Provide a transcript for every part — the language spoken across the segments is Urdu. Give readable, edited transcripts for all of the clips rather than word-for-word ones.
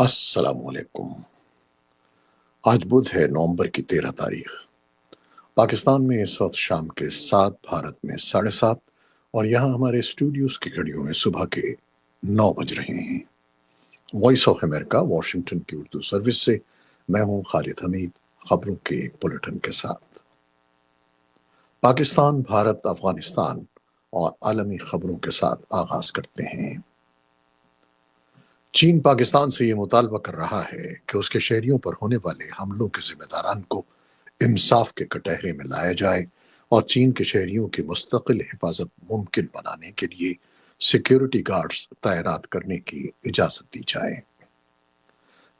السلام علیکم۔ آج بدھ ہے، نومبر کی 13 تاریخ۔ پاکستان میں اس وقت شام کے 7، بھارت میں 7:30، اور یہاں ہمارے اسٹوڈیوز کی گھڑیوں میں صبح کے 9 بج رہے ہیں۔ وائس آف امریکہ، واشنگٹن کی اردو سروس سے میں ہوں خالد حمید، خبروں کے ایک بلیٹن کے ساتھ۔ پاکستان، بھارت، افغانستان اور عالمی خبروں کے ساتھ آغاز کرتے ہیں۔ چین پاکستان سے یہ مطالبہ کر رہا ہے کہ اس کے شہریوں پر ہونے والے حملوں کے ذمہ داران کو انصاف کے کٹہرے میں لایا جائے اور چین کے شہریوں کی مستقل حفاظت ممکن بنانے کے لیے سیکیورٹی گارڈز تعینات کرنے کی اجازت دی جائے۔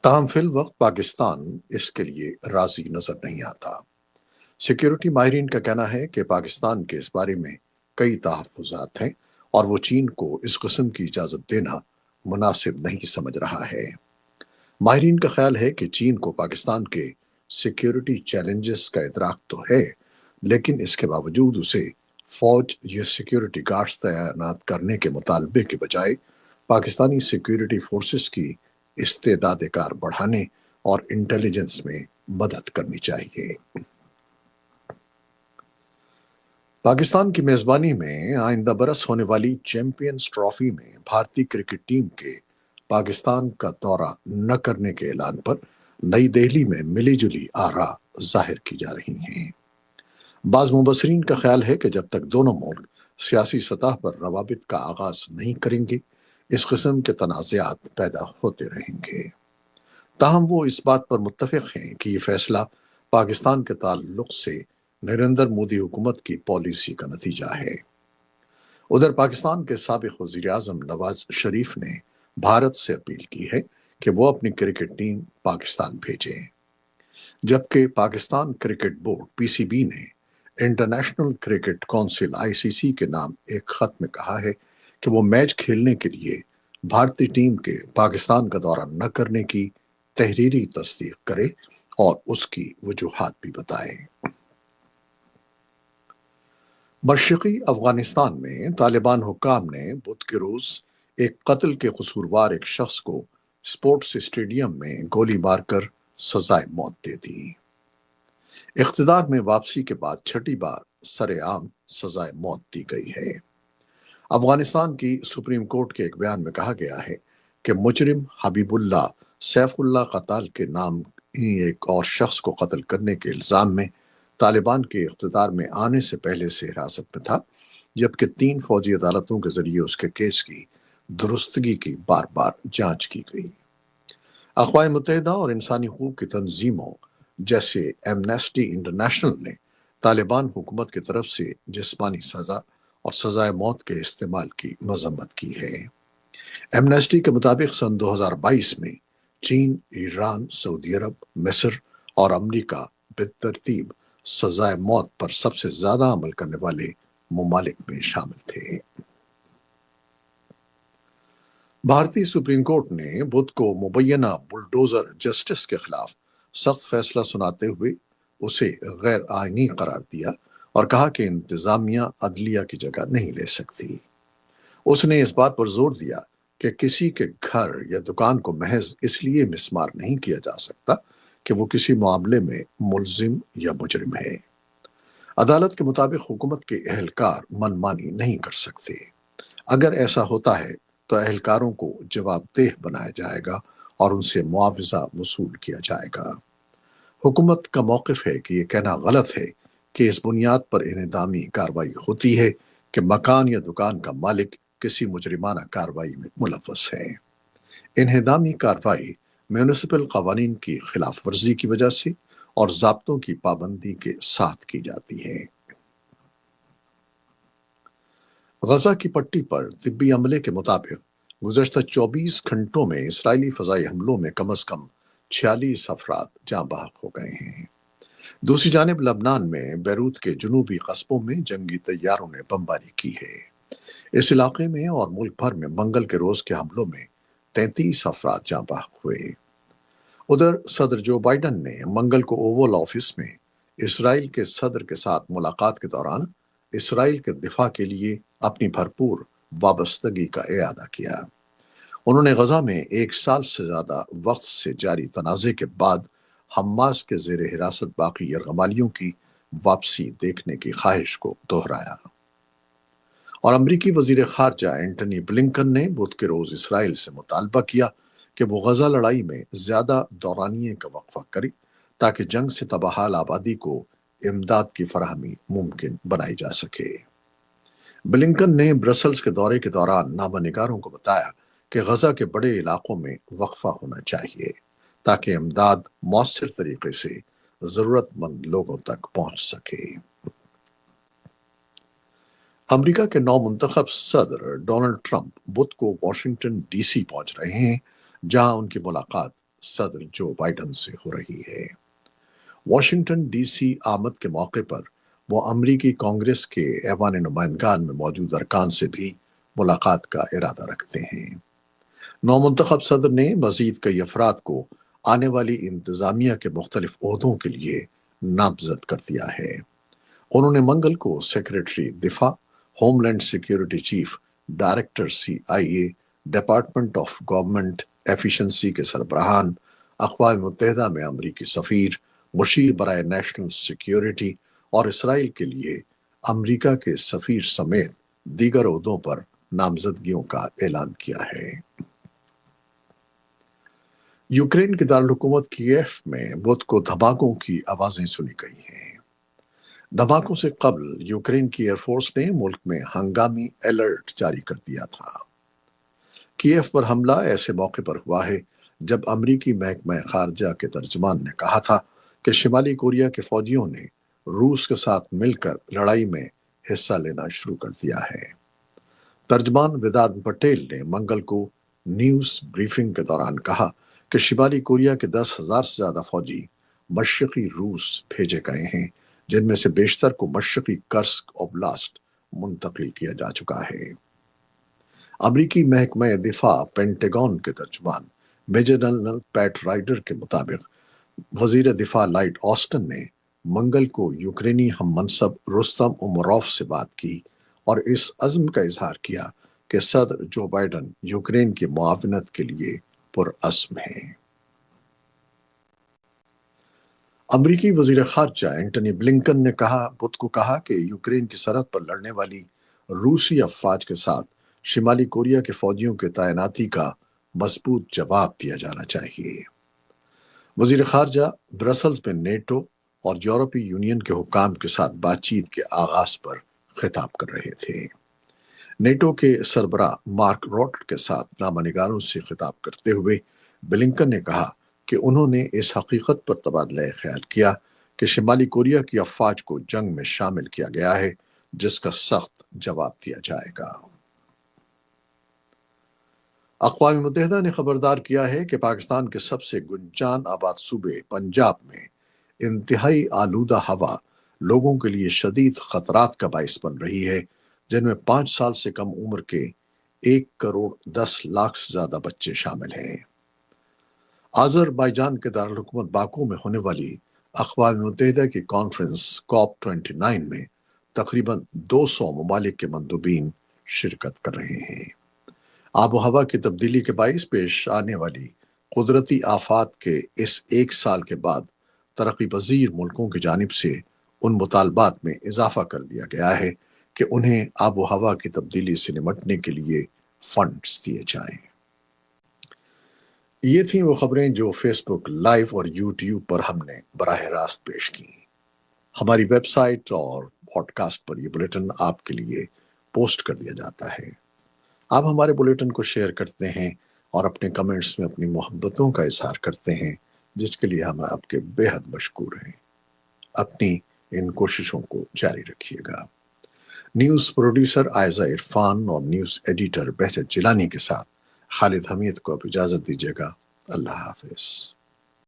تاہم فی الوقت پاکستان اس کے لیے راضی نظر نہیں آتا۔ سیکیورٹی ماہرین کا کہنا ہے کہ پاکستان کے اس بارے میں کئی تحفظات ہیں اور وہ چین کو اس قسم کی اجازت دینا مناسب نہیں سمجھ رہا ہے۔ ماہرین کا خیال ہے کہ چین کو پاکستان کے سیکیورٹی چیلنجز کا ادراک تو ہے، لیکن اس کے باوجود اسے فوج یا سیکیورٹی گارڈز تعینات کرنے کے مطالبے کے بجائے پاکستانی سیکیورٹی فورسز کی استعداد کار بڑھانے اور انٹیلیجنس میں مدد کرنی چاہیے۔ پاکستان کی میزبانی میں آئندہ برس ہونے والی چیمپئنز ٹرافی میں بھارتی کرکٹ ٹیم کے پاکستان کا دورہ نہ کرنے کے اعلان پر نئی دہلی میں ملی جلی آراء ظاہر کی جا رہی ہیں۔ بعض مبصرین کا خیال ہے کہ جب تک دونوں ملک سیاسی سطح پر روابط کا آغاز نہیں کریں گے، اس قسم کے تنازعات پیدا ہوتے رہیں گے۔ تاہم وہ اس بات پر متفق ہیں کہ یہ فیصلہ پاکستان کے تعلق سے نریندر مودی حکومت کی پالیسی کا نتیجہ ہے۔ ادھر پاکستان کے سابق وزیر اعظم نواز شریف نے بھارت سے اپیل کی ہے کہ وہ اپنی کرکٹ ٹیم پاکستان بھیجیں، جبکہ پاکستان کرکٹ بورڈ (PCB) نے انٹرنیشنل کرکٹ کونسل (ICC) کے نام ایک خط میں کہا ہے کہ وہ میچ کھیلنے کے لیے بھارتی ٹیم کے پاکستان کا دورہ نہ کرنے کی تحریری تصدیق کرے اور اس کی وجوہات بھی بتائے۔ مشرقی افغانستان میں طالبان حکام نے بدھ کے روز ایک قتل کے قصوروار ایک شخص کو اسپورٹس اسٹیڈیم میں گولی مار کر سزائے موت دے دی۔ اقتدار میں واپسی کے بعد چھٹی بار سر عام سزائے موت دی گئی ہے۔ افغانستان کی سپریم کورٹ کے ایک بیان میں کہا گیا ہے کہ مجرم حبیب اللہ سیف اللہ قتال کے نام ایک اور شخص کو قتل کرنے کے الزام میں طالبان کے اقتدار میں آنے سے پہلے سے حراست میں تھا، جبکہ 3 فوجی عدالتوں کے ذریعے اس کے کیس کی درستگی کی بار بار جانچ کی گئی۔ اقوام متحدہ اور انسانی حقوق کی تنظیموں جیسے ایمنسٹی انٹرنیشنل نے طالبان حکومت کی طرف سے جسمانی سزا اور سزائے موت کے استعمال کی مذمت کی ہے۔ ایمنسٹی کے مطابق سن 2022 میں چین، ایران، سعودی عرب، مصر اور امریکہ بالترتیب سزائے موت پر سب سے زیادہ عمل کرنے والے ممالک میں شامل تھے۔ بھارتی سپریم کورٹ نے بدھ کو مبینہ بلڈوزر جسٹس کے خلاف سخت فیصلہ سناتے ہوئے اسے غیر آئینی قرار دیا اور کہا کہ انتظامیہ عدلیہ کی جگہ نہیں لے سکتی۔ اس نے اس بات پر زور دیا کہ کسی کے گھر یا دکان کو محض اس لیے مسمار نہیں کیا جا سکتا کہ وہ کسی معاملے میں ملزم یا مجرم ہے۔ عدالت کے مطابق حکومت کے اہلکار من مانی نہیں کر سکتے۔ اگر ایسا ہوتا ہے تو اہلکاروں کو جواب دہ بنایا جائے گا اور ان سے معاوضہ وصول کیا جائے گا۔ حکومت کا موقف ہے کہ یہ کہنا غلط ہے کہ اس بنیاد پر انہدامی کارروائی ہوتی ہے کہ مکان یا دکان کا مالک کسی مجرمانہ کارروائی میں ملوث ہے۔ انہدامی کارروائی میونسپل قوانین کی خلاف ورزی کی وجہ سے اور ضابطوں کی پابندی کے ساتھ کی جاتی ہے۔ غزہ کی پٹی پر طبی عملے کے مطابق گزشتہ 24 گھنٹوں میں اسرائیلی فضائی حملوں میں کم از کم 46 افراد جاں بحق ہو گئے ہیں۔ دوسری جانب لبنان میں بیروت کے جنوبی قصبوں میں جنگی طیاروں نے بمباری کی ہے۔ اس علاقے میں اور ملک بھر میں منگل کے روز کے حملوں میں 33 افراد جاں بحق ہوئے۔ ادھر صدر جو بائیڈن نے منگل کو اوول آفس میں اسرائیل کے صدر کے ساتھ ملاقات کے دوران اسرائیل کے دفاع کے لیے اپنی بھرپور وابستگی کا اعادہ کیا۔ انہوں نے غزہ میں 1 سال سے زیادہ وقت سے جاری تنازع کے بعد حماس کے زیر حراست باقی یرغمالیوں کی واپسی دیکھنے کی خواہش کو دہرایا۔ اور امریکی وزیر خارجہ اینٹنی بلنکن نے بدھ کے روز اسرائیل سے مطالبہ کیا کہ وہ غزہ لڑائی میں زیادہ دورانیے کا وقفہ کرے تاکہ جنگ سے تباہال آبادی کو امداد کی فراہمی ممکن بنائی جا سکے۔ بلنکن نے برسلز کے دورے کے دوران نامہ نگاروں کو بتایا کہ غزہ کے بڑے علاقوں میں وقفہ ہونا چاہیے تاکہ امداد مؤثر طریقے سے ضرورت مند لوگوں تک پہنچ سکے۔ امریکہ کے نو منتخب صدر ڈونلڈ ٹرمپ بدھ کو واشنگٹن ڈی سی پہنچ رہے ہیں، جہاں ان کی ملاقات صدر جو بائیڈن سے ہو رہی ہے۔ واشنگٹن ڈی سی آمد کے موقع پر وہ امریکی کانگریس کے ایوان نمائندگان میں موجود ارکان سے بھی ملاقات کا ارادہ رکھتے ہیں۔ نو منتخب صدر نے مزید کئی افراد کو آنے والی انتظامیہ کے مختلف عہدوں کے لیے نامزد کر دیا ہے۔ انہوں نے منگل کو سیکریٹری دفاع، homeland security chief, director CIA، department of government efficiency کے سربراہان، اقوام متحدہ میں امریکی سفیر، مشیر برائے نیشنل سیکیورٹی اور اسرائیل کے لیے امریکہ کے سفیر سمیت دیگر عہدوں پر نامزدگیوں کا اعلان کیا ہے۔ یوکرین کے دارالحکومت کیف میں بدھ کو دھماکوں کی آوازیں سنی گئی ہیں۔ دھماکوں سے قبل یوکرین کی ایئر فورس نے ملک میں ہنگامی الرٹ جاری کر دیا تھا۔ کیف پر حملہ ایسے موقع پر ہوا ہے جب امریکی محکمہ خارجہ کے ترجمان نے کہا تھا کہ شمالی کوریا کے فوجیوں نے روس کے ساتھ مل کر لڑائی میں حصہ لینا شروع کر دیا ہے۔ ترجمان وداد پٹیل نے منگل کو نیوز بریفنگ کے دوران کہا کہ شمالی کوریا کے 10,000 سے زیادہ فوجی مشرقی روس بھیجے گئے ہیں، جن میں سے بیشتر کو مشرقی کرسک اوبلاسٹ منتقل کیا جا چکا ہے۔ امریکی محکمہ دفاع پینٹاگون کے ترجمان میجر جنرل پیٹ رائڈر کے مطابق وزیر دفاع لائٹ آسٹن نے منگل کو یوکرینی ہم منصب رستم امروف سے بات کی اور اس عزم کا اظہار کیا کہ صدر جو بائیڈن یوکرین کی معاونت کے لیے پرعزم ہیں۔ امریکی وزیر خارجہ اینٹنی بلنکن نے بدھ کو کہا کہ یوکرین کی سرحد پر لڑنے والی روسی افواج کے ساتھ شمالی کوریا کے فوجیوں کی تعیناتی کا مضبوط جواب دیا جانا چاہیے۔ وزیر خارجہ برسلز میں نیٹو اور یورپی یونین کے حکام کے ساتھ بات چیت کے آغاز پر خطاب کر رہے تھے۔ نیٹو کے سربراہ مارک روٹ کے ساتھ نامہ نگاروں سے خطاب کرتے ہوئے بلنکن نے کہا کہ انہوں نے اس حقیقت پر تبادلہ خیال کیا کہ شمالی کوریا کی افواج کو جنگ میں شامل کیا گیا ہے، جس کا سخت جواب دیا جائے گا۔ اقوام متحدہ نے خبردار کیا ہے کہ پاکستان کے سب سے گنجان آباد صوبے پنجاب میں انتہائی آلودہ ہوا لوگوں کے لیے شدید خطرات کا باعث بن رہی ہے، جن میں 5 سال سے کم عمر کے 1,10,00,000 سے زیادہ بچے شامل ہیں۔ آذربائیجان کے دارالحکومت باکو میں ہونے والی اقوام متحدہ کی کانفرنس COP29 میں تقریباً 200 ممالک کے مندوبین شرکت کر رہے ہیں۔ آب و ہوا کی تبدیلی کے باعث پیش آنے والی قدرتی آفات کے اس 1 سال کے بعد ترقی پذیر ملکوں کی جانب سے ان مطالبات میں اضافہ کر دیا گیا ہے کہ انہیں آب و ہوا کی تبدیلی سے نمٹنے کے لیے فنڈز دیے جائیں۔ یہ تھیں وہ خبریں جو فیس بک لائیو اور یوٹیوب پر ہم نے براہ راست پیش کی۔ ہماری ویب سائٹ اور پوڈ کاسٹ پر یہ بلیٹن آپ کے لیے پوسٹ کر دیا جاتا ہے۔ آپ ہمارے بلیٹن کو شیئر کرتے ہیں اور اپنے کمنٹس میں اپنی محبتوں کا اظہار کرتے ہیں، جس کے لیے ہم آپ کے بے حد مشکور ہیں۔ اپنی ان کوششوں کو جاری رکھیے گا۔ نیوز پروڈیوسر عائزہ عرفان اور نیوز ایڈیٹر بہجت جیلانی کے ساتھ خالد حمید کو اب اجازت دیجیے گا۔ اللہ حافظ۔